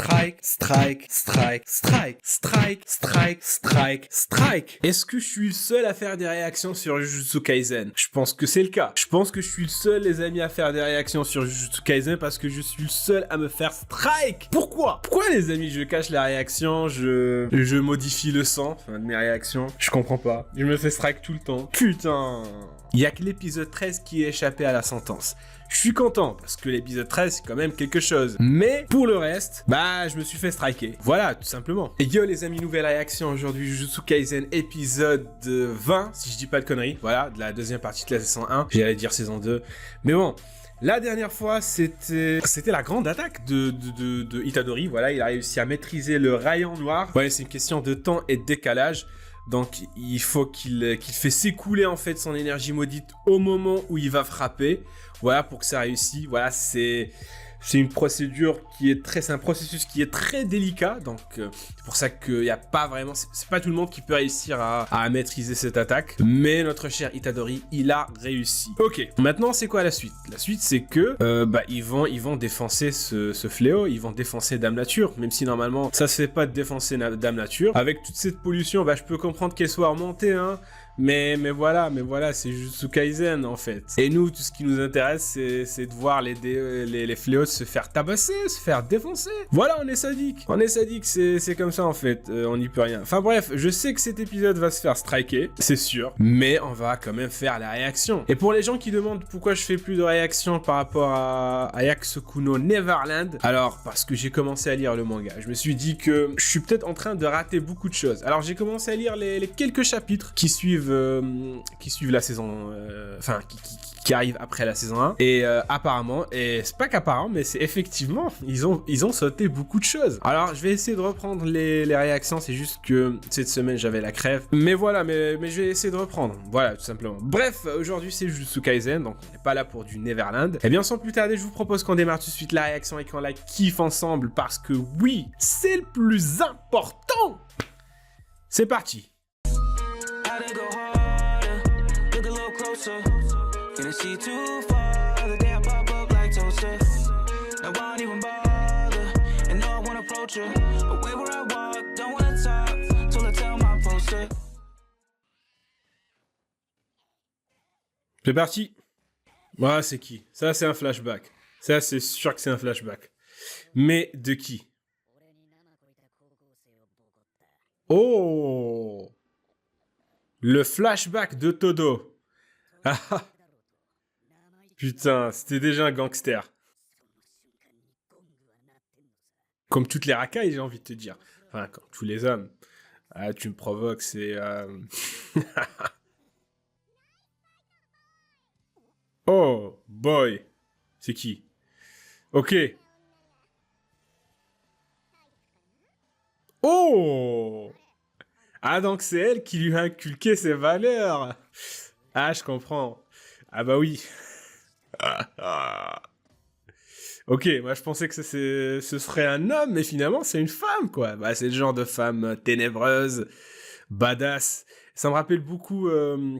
Strike, strike, strike, strike, strike, strike, strike, strike. Est-ce que je suis le seul à faire des réactions sur Jujutsu Kaisen? Je pense que c'est le cas. Je pense que je suis le seul, les amis, à faire des réactions sur Jujutsu Kaisen parce que je suis le seul à me faire strike. Pourquoi? Pourquoi, les amis, je cache la réaction, je modifie le sens de mes réactions? Je comprends pas. Je me fais strike tout le temps. Putain. Il y a que l'épisode 13 qui est échappé à la sentence. Je suis content, parce que l'épisode 13, c'est quand même quelque chose. Mais, pour le reste, bah, je me suis fait striker. Voilà, tout simplement. Et yo, les amis, nouvelle réaction aujourd'hui, Jujutsu Kaisen épisode 20, si je dis pas de conneries. Voilà, de la deuxième partie de la saison 1. J'allais dire saison 2. Mais bon, la dernière fois, c'était la grande attaque de Itadori. Voilà, il a réussi à maîtriser le rayon noir. Ouais, c'est une question de temps et de décalage. Donc, il faut qu'il fait s'écouler, en fait, son énergie maudite au moment où il va frapper. Voilà, pour que ça réussisse. Voilà, c'est une procédure c'est un processus qui est très délicat. Donc, c'est pour ça qu'il n'y a pas vraiment... C'est pas tout le monde qui peut réussir à maîtriser cette attaque. Mais notre cher Itadori, il a réussi. Ok, maintenant, c'est quoi la suite? La suite, c'est que ils vont défoncer ce fléau. Ils vont défoncer Dame Nature. Même si, normalement, ça se fait pas de défoncer Dame Nature. Avec toute cette pollution, je peux comprendre qu'elle soit remontée, hein. Mais voilà, c'est Jujutsu Kaisen en fait. Et nous, tout ce qui nous intéresse, c'est de voir les fléaux se faire tabasser, se faire défoncer. Voilà, on est sadique. On est sadique, c'est comme ça en fait, on n'y peut rien. Enfin bref, je sais que cet épisode va se faire striker, c'est sûr. Mais on va quand même faire la réaction. Et pour les gens qui demandent pourquoi je fais plus de réaction par rapport à Yakusoku no Neverland, alors parce que j'ai commencé à lire le manga. Je me suis dit que je suis peut-être en train de rater beaucoup de choses. Alors j'ai commencé à lire les quelques chapitres qui suivent la saison, qui arrive après la saison 1 et apparemment, et c'est pas qu'apparemment, mais c'est effectivement, ils ont sauté beaucoup de choses. Alors je vais essayer de reprendre les réactions, c'est juste que cette semaine j'avais la crève, mais voilà, mais je vais essayer de reprendre, voilà, tout simplement. Bref, aujourd'hui c'est Jujutsu Kaisen, donc on n'est pas là pour du Neverland. Et bien sans plus tarder, je vous propose qu'on démarre tout de suite la réaction et qu'on la kiffe ensemble, parce que oui, c'est le plus important. C'est parti. Gonna see too far, the day I pop up like toaster. No one even bother, and no one approach her. But where I walk, don't wanna talk, till I tell my poster. C'est parti. Voilà, c'est qui? Ça, c'est un flashback. Ça, c'est sûr que c'est un flashback. Mais de qui? Oh! Le flashback de Todo. Ah ah. Putain, c'était déjà un gangster. Comme toutes les racailles, j'ai envie de te dire. Enfin, comme tous les hommes. Ah, tu me provoques, c'est... Oh, boy. C'est qui? Ok. Oh! Ah, donc c'est elle qui lui a inculqué ses valeurs. Ah, je comprends. Ah bah oui. Ok, moi je pensais que ce serait un homme, mais finalement c'est une femme, quoi. Bah, c'est le genre de femme ténébreuse, badass. Ça me rappelle beaucoup...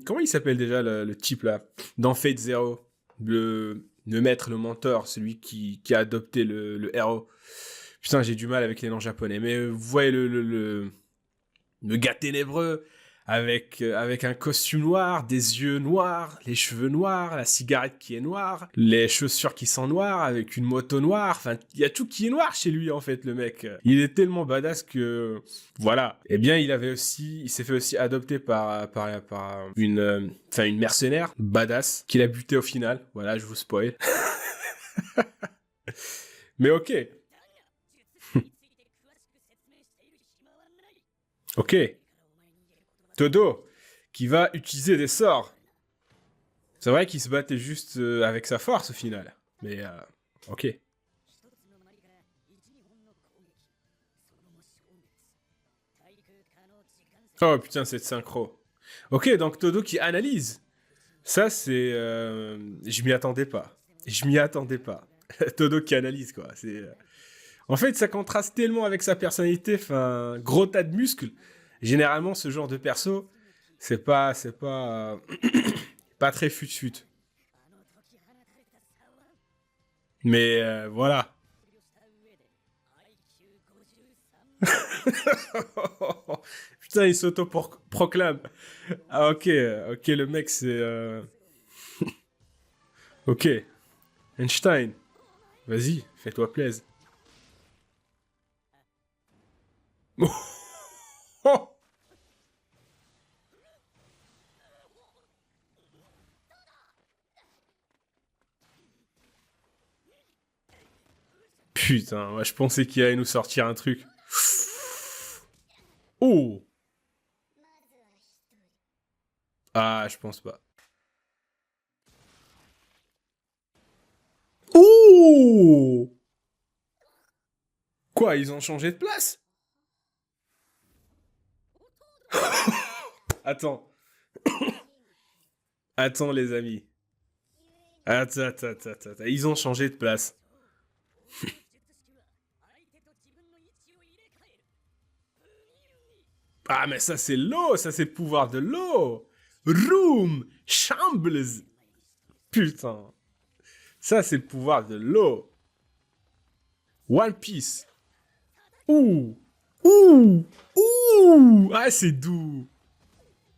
comment il s'appelle déjà le type là? Dans Fate Zero. Le maître, le mentor, celui qui a adopté le héros. Putain, j'ai du mal avec les noms japonais. Mais vous voyez le gars ténébreux, avec un costume noir, des yeux noirs, les cheveux noirs, la cigarette qui est noire, les chaussures qui sont noires, avec une moto noire. Enfin, il y a tout qui est noir chez lui, en fait, le mec. Il est tellement badass que... Voilà. Eh bien, il s'est fait aussi adopter par une mercenaire badass, qu'il a buté au final. Voilà, je vous spoil. Mais ok. Ok. Todo, qui va utiliser des sorts. C'est vrai qu'il se battait juste avec sa force au final. Mais, ok. Oh putain, cette synchro. Ok, donc Todo qui analyse. Ça, c'est... je m'y attendais pas. Todo qui analyse, quoi. En fait, ça contraste tellement avec sa personnalité. Enfin, gros tas de muscles. Généralement, ce genre de perso, c'est pas pas très fut-fut. Mais voilà. Putain, il s'auto-proclame. Ah, ok, ok, le mec, c'est... Ok, Einstein, vas-y, fais-toi plaisir. Putain, ouais, je pensais qu'il allait nous sortir un truc. Oh! Ah, je pense pas. Oh! Quoi, ils ont changé de place? Attends, attends les amis. Attends. Ils ont changé de place. Ah, mais ça c'est l'eau, ça c'est le pouvoir de l'eau. Room, Shambles. Putain, ça c'est le pouvoir de l'eau. One Piece. Ouh, ouh, ouh. Ah, c'est doux.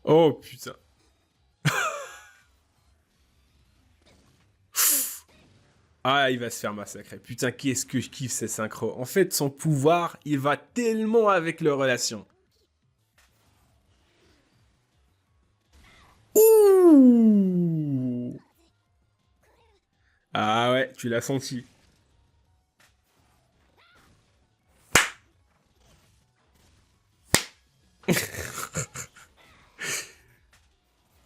Oh putain. Ah, il va se faire massacrer. Putain, qu'est-ce que je kiffe ces synchros. En fait, son pouvoir, il va tellement avec leur relation. Ouh. Ah ouais, tu l'as senti.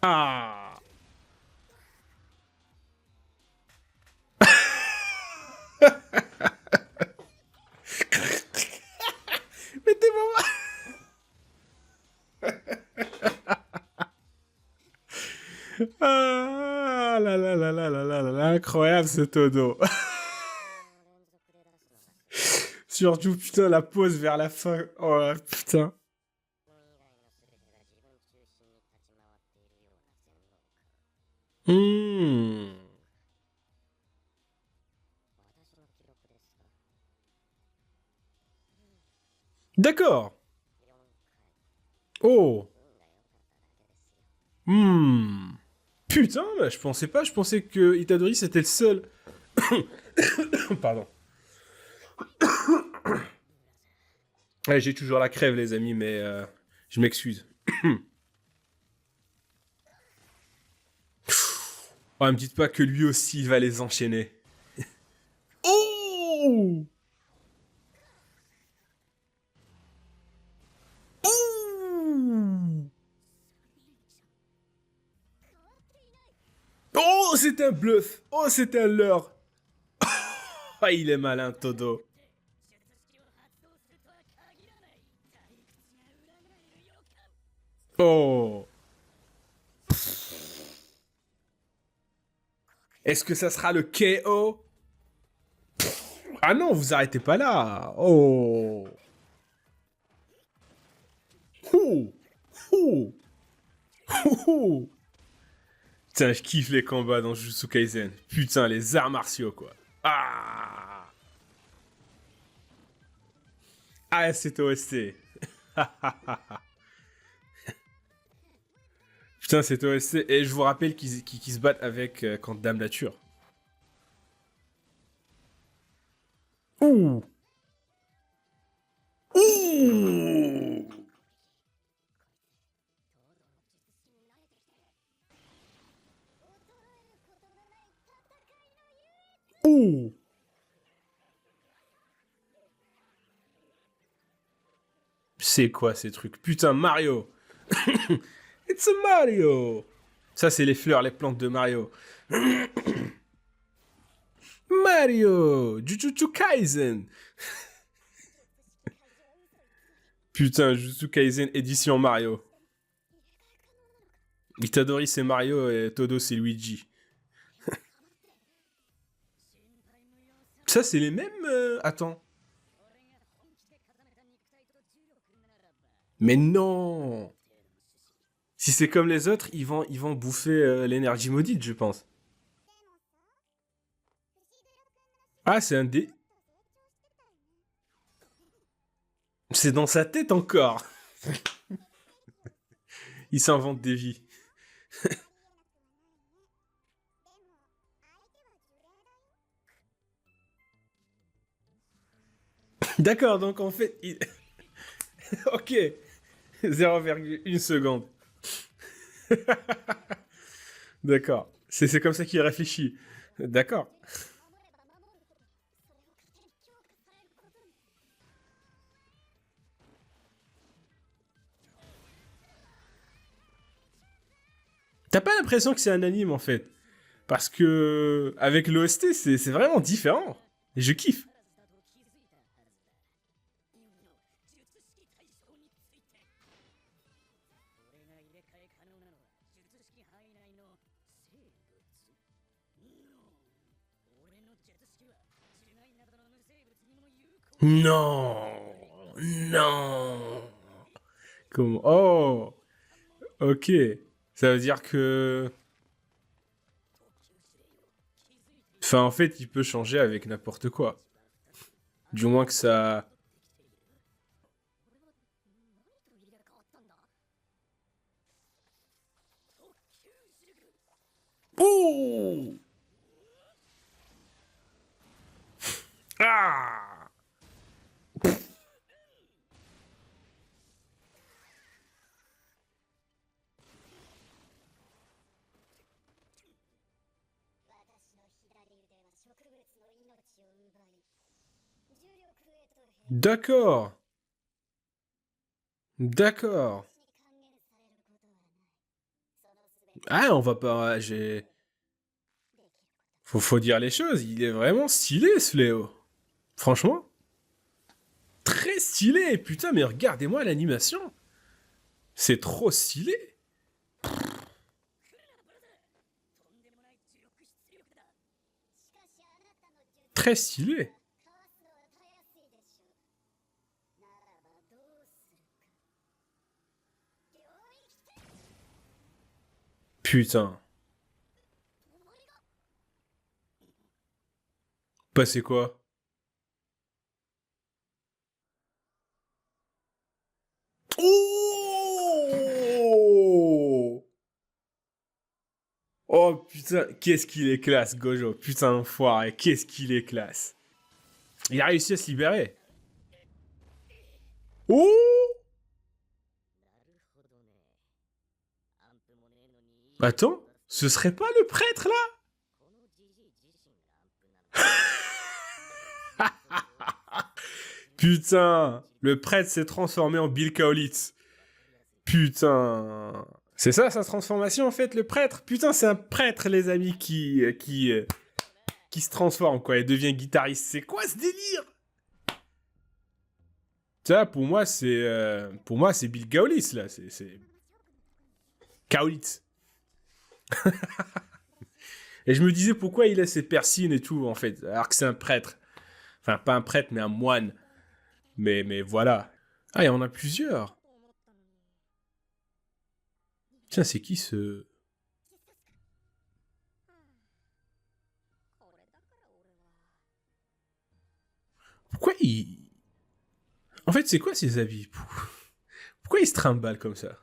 Ah. Mais t'es maman. Ah là, incroyable ce Todo. Surtout, putain, la pause vers la fin. Oh putain. Hmm. D'accord. Oh. Hmm. Putain, bah, je pensais que Itadori c'était le seul. Pardon. Ouais, j'ai toujours la crève, les amis, mais je m'excuse. Oh, me dites pas que lui aussi il va les enchaîner. Oh! Ouh! Oh, c'est un bluff! Oh, c'est un leurre! Ah, il est malin, Todo. Oh! Est-ce que ça sera le KO? Ah non, vous arrêtez pas là! Oh! Ouh! Ouh! Ouh! Putain, je kiffe les combats dans Jujutsu Kaisen. Putain, les arts martiaux, quoi. Ah! Ah, c'est OST. Putain, c'est OST. Et je vous rappelle qu'ils se battent avec contre Dame Nature. Ouh! Ouh! Ouh! C'est quoi ces trucs? Putain, Mario! It's a Mario! Ça, c'est les fleurs, les plantes de Mario. Mario! Jujutsu Kaisen! Putain, Jujutsu Kaisen édition Mario. Itadori c'est Mario et Todo c'est Luigi. Ça, c'est les mêmes. Attends. Mais non! Si c'est comme les autres, ils vont bouffer l'énergie maudite, je pense. Ah, c'est un dé. C'est dans sa tête encore. Il s'invente des vies. D'accord, donc en fait... Ok. 0,1 seconde. D'accord. C'est comme ça qu'il réfléchit. D'accord. T'as pas l'impression que c'est un anime en fait. Parce que avec l'OST, c'est vraiment différent. Et je kiffe. Non. Non. Comment? Oh. Ok. Ça veut dire que... Enfin, en fait, il peut changer avec n'importe quoi. Du moins que ça... Ouh. Ah. D'accord. D'accord. Ah, on va pas... J'ai... Faut dire les choses, il est vraiment stylé ce Léo. Franchement, très stylé. Putain, mais regardez-moi l'animation. C'est trop stylé. Très stylé. Putain. Passé quoi? Oh. Oh putain, qu'est-ce qu'il est classe, Gojo. Putain, enfoiré, qu'est-ce qu'il est classe. Il a réussi à se libérer. Oh. Attends, ce serait pas le prêtre là? Putain, le prêtre s'est transformé en Bill Kaulitz. Putain. C'est ça sa transformation en fait, le prêtre? Putain, c'est un prêtre, les amis, qui se transforme, quoi, et devient guitariste. C'est quoi ce délire? Ça, pour moi, c'est Bill Kaulitz, là. C'est... Kaulitz. Et je me disais pourquoi il a ses persines et tout, en fait, alors que c'est un prêtre. Enfin, pas un prêtre, mais un moine. Mais voilà. Ah, il y en a plusieurs. Tiens, c'est qui ce... Pourquoi il... En fait, c'est quoi ses habits? Pourquoi il se trimballe comme ça?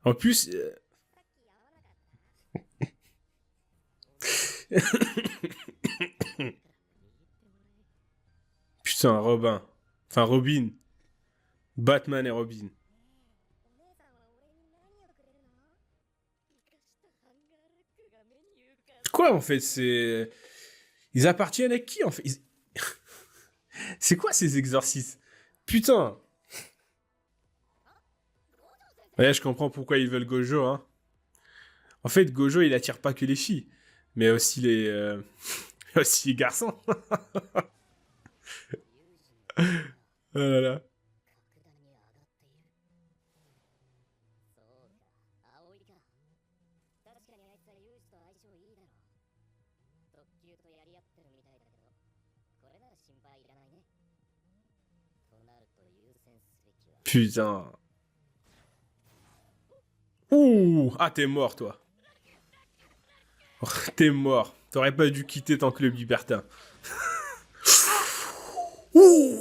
En plus... Putain, Robin. Enfin, Robin. Batman et Robin. Quoi, en fait, c'est... Ils appartiennent à qui, en fait? C'est quoi ces exorcismes? Putain. Ouais, je comprends pourquoi ils veulent Gojo, hein. En fait, Gojo, il attire pas que les filles, mais aussi aussi les garçons. Oh là là. Putain. Ouh. Ah, t'es mort, toi. Oh, t'es mort. T'aurais pas dû quitter ton club libertin. Ouh.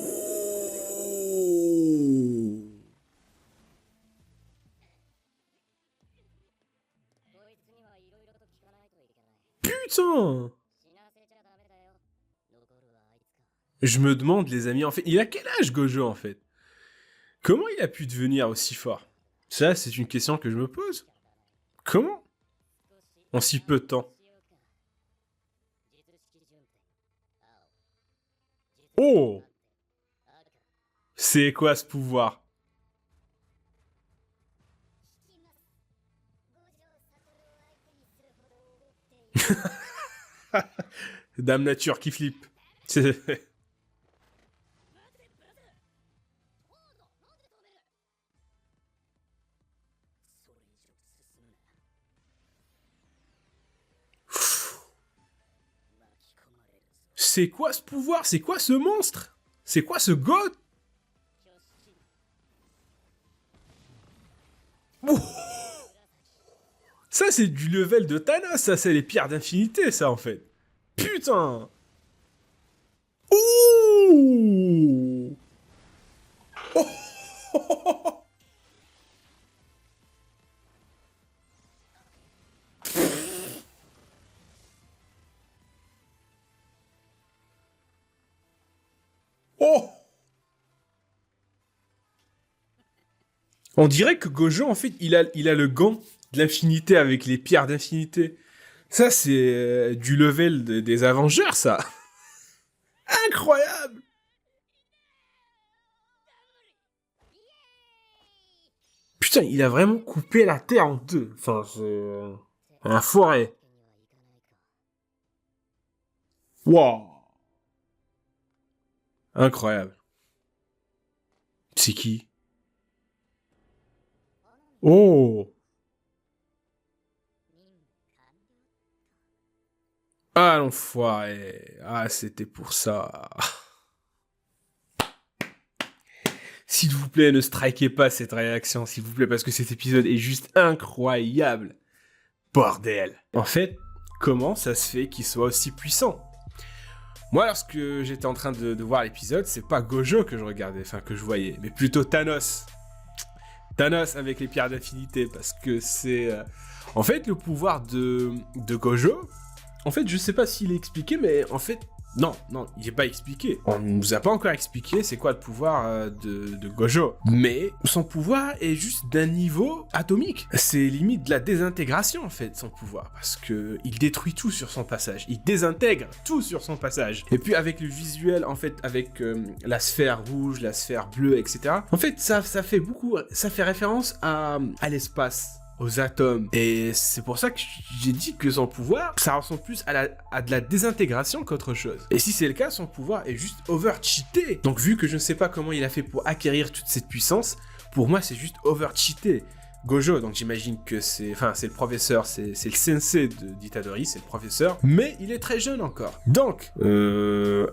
Je me demande, les amis, en fait, il a quel âge Gojo, en fait? Comment il a pu devenir aussi fort? Ça, c'est une question que je me pose. Comment? En si peu de temps. Oh! C'est quoi ce pouvoir? Dame Nature qui flippe. C'est quoi ce pouvoir? C'est quoi ce monstre? C'est quoi ce god? Oh, ça, c'est du level de Thanos, ça, c'est les pierres d'infinité, ça, en fait. Putain! Ouh! Oh, oh, oh, oh. Oh. On dirait que Gojo, en fait, il a le gant de l'infinité avec les pierres d'infinité. Ça, c'est du level des Avengers, ça. Incroyable! Putain, il a vraiment coupé la Terre en deux. Enfin, c'est un forêt. Waouh! Incroyable. C'est qui? Oh! Ah, l'enfoiré. Ah, c'était pour ça. S'il vous plaît, ne strikez pas cette réaction, s'il vous plaît, parce que cet épisode est juste incroyable. Bordel. En fait, comment ça se fait qu'il soit aussi puissant? Moi, lorsque j'étais en train de voir l'épisode, c'est pas Gojo que je regardais, enfin que je voyais, mais plutôt Thanos. Thanos avec les pierres d'infinité, parce que c'est... En fait, le pouvoir de Gojo, en fait, je sais pas s'il est expliqué, mais en fait, non, il est pas expliqué. On nous a pas encore expliqué c'est quoi le pouvoir de Gojo. Mais son pouvoir est juste d'un niveau atomique. C'est limite de la désintégration, en fait, son pouvoir. Parce que il détruit tout sur son passage. Il désintègre tout sur son passage. Et puis avec le visuel, en fait, avec la sphère rouge, la sphère bleue, etc. En fait, ça fait beaucoup... Ça fait référence à l'espace, aux atomes. Et c'est pour ça que j'ai dit que son pouvoir, ça ressemble plus à de la désintégration qu'autre chose. Et si c'est le cas, son pouvoir est juste over-cheaté. Donc vu que je ne sais pas comment il a fait pour acquérir toute cette puissance, pour moi c'est juste over-cheaté. Gojo, donc j'imagine que c'est le professeur, c'est le sensei d'Itadori, c'est le professeur, mais il est très jeune encore. Donc,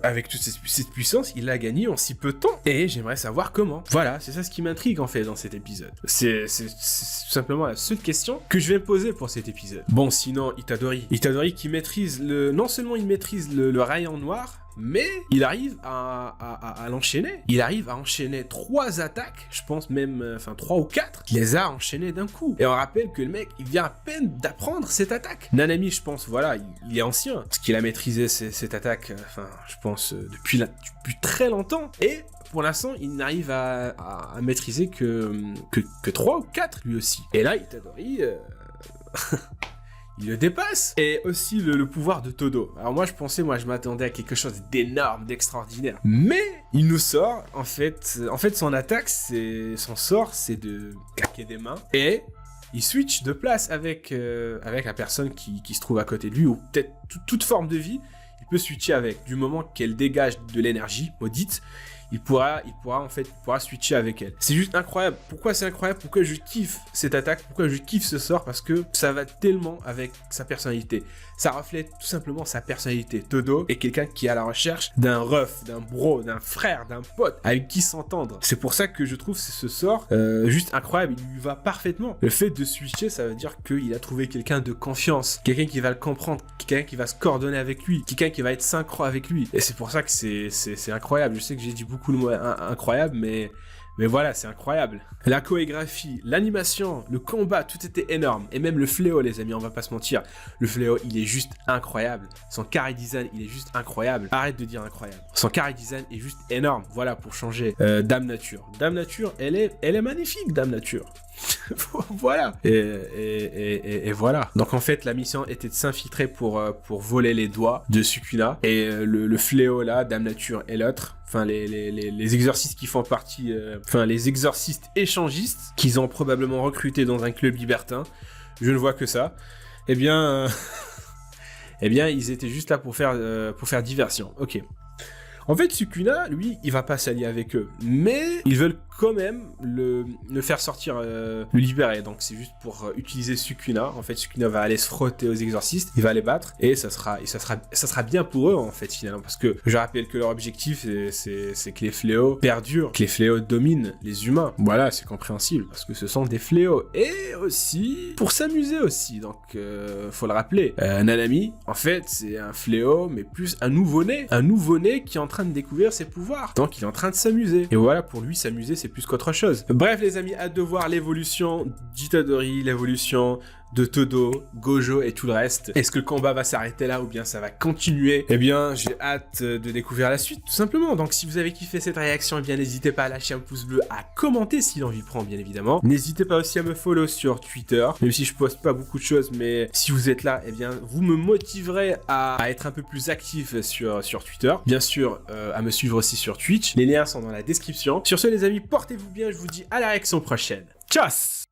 avec toute cette puissance, il l'a gagné en si peu de temps, et j'aimerais savoir comment. Voilà, c'est ça ce qui m'intrigue en fait dans cet épisode. C'est tout simplement la seule question que je vais me poser pour cet épisode. Bon, sinon, Itadori qui maîtrise non seulement il maîtrise le rayon noir, mais il arrive à l'enchaîner. Il arrive à enchaîner 3 attaques, je pense même, 3 ou 4, il les a enchaînées d'un coup. Et on rappelle que le mec, il vient à peine d'apprendre cette attaque. Nanami, je pense, voilà, il est ancien, parce qu'il a maîtrisé cette attaque, je pense, depuis très longtemps. Et pour l'instant, il n'arrive à maîtriser que 3 ou 4 lui aussi. Et là, Itadori... il le dépasse. Et aussi le pouvoir de Todo. Alors moi je m'attendais à quelque chose d'énorme, d'extraordinaire. Mais il nous sort, en fait son attaque, son sort, c'est de claquer des mains. Et il switch de place avec la personne qui se trouve à côté de lui, ou peut-être toute forme de vie, il peut switcher avec. Du moment qu'elle dégage de l'énergie maudite, il pourra switcher avec elle. C'est juste incroyable. Pourquoi c'est incroyable? Pourquoi je kiffe cette attaque? Pourquoi je kiffe ce sort? Parce que ça va tellement avec sa personnalité. Ça reflète tout simplement sa personnalité. Todo est quelqu'un qui est à la recherche d'un ref, d'un bro, d'un frère, d'un pote avec qui s'entendre. C'est pour ça que je trouve ce sort juste incroyable. Il lui va parfaitement. Le fait de switcher, ça veut dire qu'il a trouvé quelqu'un de confiance, quelqu'un qui va le comprendre, quelqu'un qui va se coordonner avec lui, quelqu'un qui va être synchro avec lui. Et c'est pour ça que c'est incroyable. Je sais que j'ai dit beaucoup beaucoup le mot incroyable, mais voilà, c'est incroyable. La chorégraphie, l'animation, le combat, tout était énorme. Et même le fléau, les amis, on va pas se mentir. Le fléau, il est juste incroyable. Son carry design, il est juste incroyable. Arrête de dire incroyable. Son carry design est juste énorme. Voilà, pour changer. Dame Nature. Dame Nature, elle est magnifique, Dame Nature. Voilà. Et voilà. Donc en fait, la mission était de s'infiltrer pour voler les doigts de Sukuna. Et le fléau là, Dame Nature et l'autre, enfin les exorcistes qui font partie, les exorcistes échangistes qu'ils ont probablement recrutés dans un club libertin, je ne vois que ça. Eh bien, ils étaient juste là pour faire diversion. Ok. En fait, Sukuna, lui, il va pas s'allier avec eux, mais ils veulent quand même le faire sortir, le libérer. Donc c'est juste pour utiliser Sukuna. En fait, Sukuna va aller se frotter aux exorcistes, il va les battre, et ça sera bien pour eux en fait finalement, parce que je rappelle que leur objectif c'est que les fléaux perdurent, que les fléaux dominent les humains. Voilà, c'est compréhensible parce que ce sont des fléaux, et aussi pour s'amuser aussi. Donc faut le rappeler. Nanami, en fait, c'est un fléau, mais plus un nouveau-né qui est en train de découvrir ses pouvoirs. Donc il est en train de s'amuser. Et voilà, pour lui, s'amuser, c'est plus qu'autre chose. Bref, les amis, hâte de voir l'évolution d'Itadori, l'évolution de Todo, Gojo et tout le reste. Est-ce que le combat va s'arrêter là ou bien ça va continuer? Eh bien, j'ai hâte de découvrir la suite, tout simplement. Donc, si vous avez kiffé cette réaction, eh bien, n'hésitez pas à lâcher un pouce bleu, à commenter si l'envie prend, bien évidemment. N'hésitez pas aussi à me follow sur Twitter, même si je poste pas beaucoup de choses, mais si vous êtes là, eh bien, vous me motiverez à être un peu plus actif sur Twitter. Bien sûr, à me suivre aussi sur Twitch. Les liens sont dans la description. Sur ce, les amis, portez-vous bien. Je vous dis à la réaction prochaine. Tchuss!